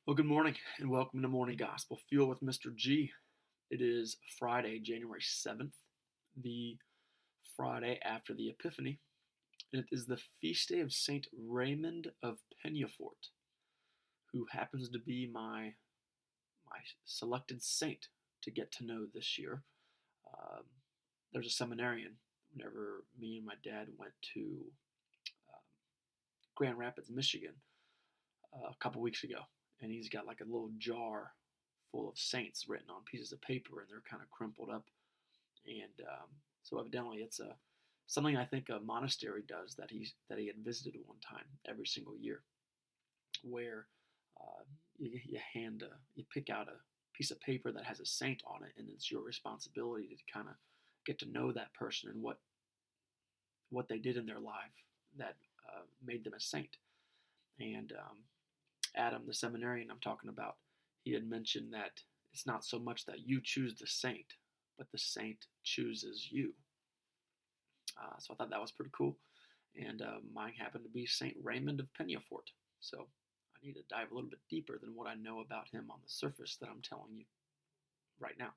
Well, good morning and welcome to Morning Gospel Fuel with Mr. G. It is Friday, January 7th, the Friday after the Epiphany, and it is the feast day of Saint Raymond of Penyafort, who happens to be my selected saint to get to know this year. Um, there's a seminarian whenever me and my dad went to um, Grand Rapids, Michigan, a couple weeks ago, and he's got like a little jar full of saints written on pieces of paper, and they're kind of crumpled up. And so evidently, it's a something I think a monastery does that he had visited one time every single year, where uh, you pick out a piece of paper that has a saint on it, and it's your responsibility to kind of get to know that person and what they did in their life that made them a saint. And Adam, the seminarian I'm talking about, he had mentioned that it's not so much that you choose the saint, but the saint chooses you. So I thought that was pretty cool. And mine happened to be Saint Raymond of Penyafort. So I need to dive a little bit deeper than what I know about him on the surface that I'm telling you right now.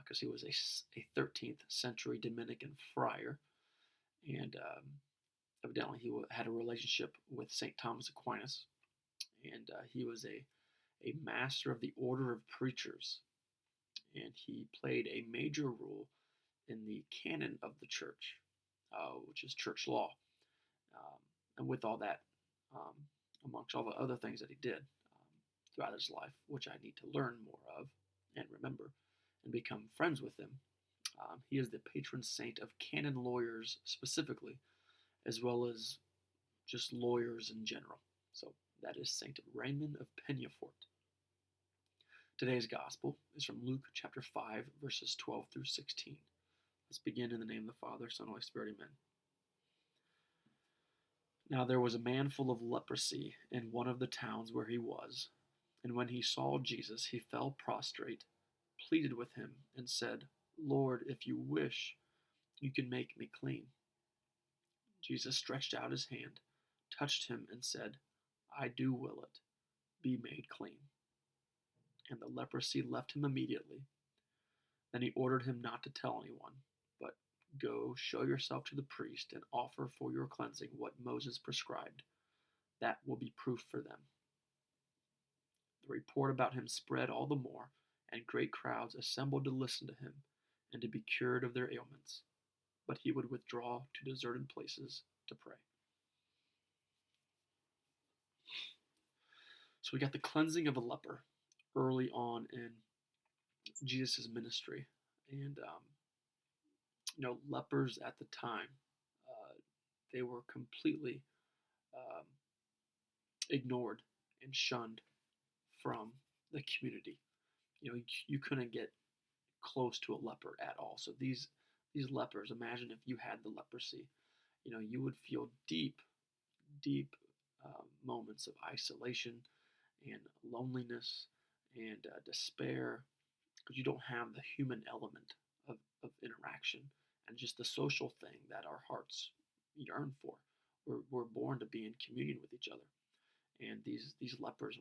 Because he was a 13th century Dominican friar, and evidently he had a relationship with St. Thomas Aquinas, and he was a master of the order of preachers, and he played a major role in the canon of the church, which is church law. And with all that, um, amongst all the other things that he did throughout his life, which I need to learn more of and remember and become friends with him, he is the patron saint of canon lawyers specifically, as well as just lawyers in general. So that is Saint Raymond of Penyafort. Today's gospel is from Luke chapter 5, verses 12 through 16. Let's begin in the name of the Father, Son, and Holy Spirit. Amen. Now there was a man full of leprosy in one of the towns where he was, and when he saw Jesus, he fell prostrate, pleaded with him, and said, Lord, if you wish, you can make me clean. Jesus stretched out his hand, touched him, and said, I do will it. Be made clean. And the leprosy left him immediately. Then he ordered him not to tell anyone, but go show yourself to the priest and offer for your cleansing what Moses prescribed. That will be proof for them. The report about him spread all the more, and great crowds assembled to listen to him and to be cured of their ailments. But he would withdraw to deserted places to pray. So we got the cleansing of a leper early on in Jesus' ministry. And, lepers at the time, they were completely um, ignored and shunned from the community. You couldn't get close to a leper at all. So these lepers, imagine if you had the leprosy, you would feel deep moments of isolation and loneliness and despair, because you don't have the human element of interaction and just the social thing that our hearts yearn for. We're born to be in communion with each other, and these lepers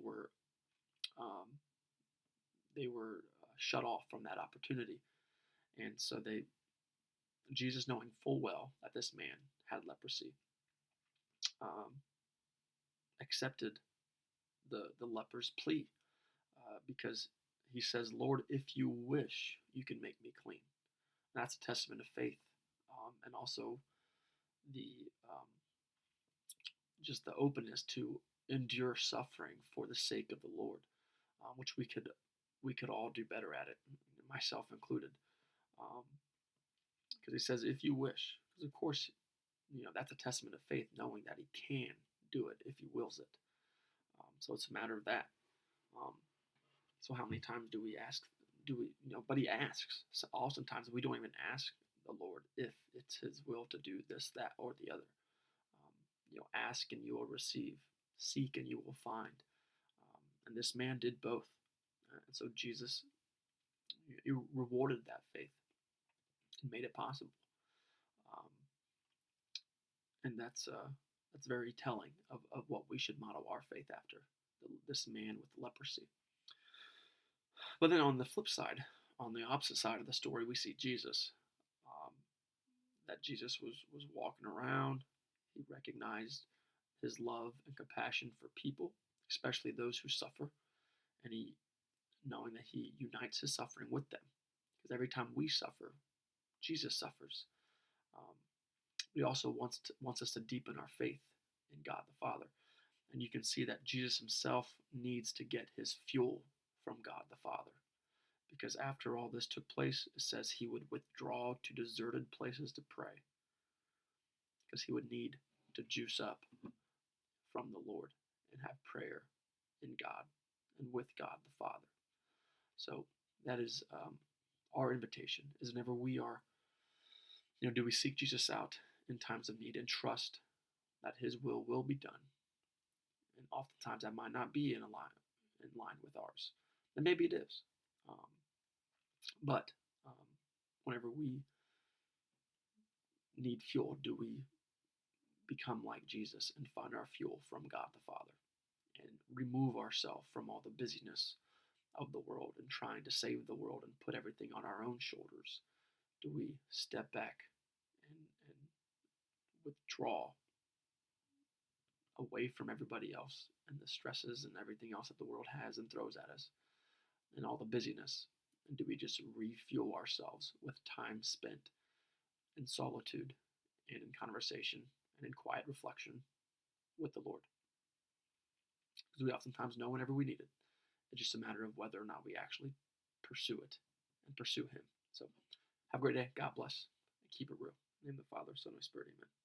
um, were shut off from that opportunity, and so Jesus, knowing full well that this man had leprosy, um, accepted the leper's plea, because he says, Lord, if you wish, you can make me clean. And that's a testament of faith, and also the just the openness to endure suffering for the sake of the Lord, which we could all do better at it, myself included. Because he says, if you wish, because of course, that's a testament of faith, knowing that he can do it if he wills it. So it's a matter of that. So how many times do we ask? But he asks. So oftentimes we don't even ask the Lord if it's his will to do this, that, or the other. Ask and you will receive. Seek and you will find. And this man did both. And so Jesus, he rewarded that faith and made it possible. Um, and that's very telling of what we should model our faith after, this man with leprosy. But then on the flip side, on the opposite side of the story, we see Jesus. Um, that Jesus was walking around. He recognized his love and compassion for people, especially those who suffer, and he knowing that he unites his suffering with them. Because every time we suffer, Jesus suffers. Um, he also wants us to deepen our faith in God the Father. And you can see that Jesus himself needs to get his fuel from God the Father. Because after all this took place, it says he would withdraw to deserted places to pray. Because he would need to juice up from the Lord and have prayer in God and with God the Father. So that is our invitation, is whenever we are, do we seek Jesus out in times of need and trust that his will be done. And oftentimes that might not be in line with ours. And maybe it is. But whenever we need fuel, do we become like Jesus and find our fuel from God the Father and remove ourselves from all the busyness of the world and trying to save the world and put everything on our own shoulders? Do we step back and withdraw away from everybody else and the stresses and everything else that the world has and throws at us and all the busyness? And do we just refuel ourselves with time spent in solitude and in conversation and in quiet reflection with the Lord? Because we oftentimes know whenever we need it. It's just a matter of whether or not we actually pursue it and pursue him. So have a great day. God bless. And keep it real. In the name of the Father, Son, and Spirit. Amen.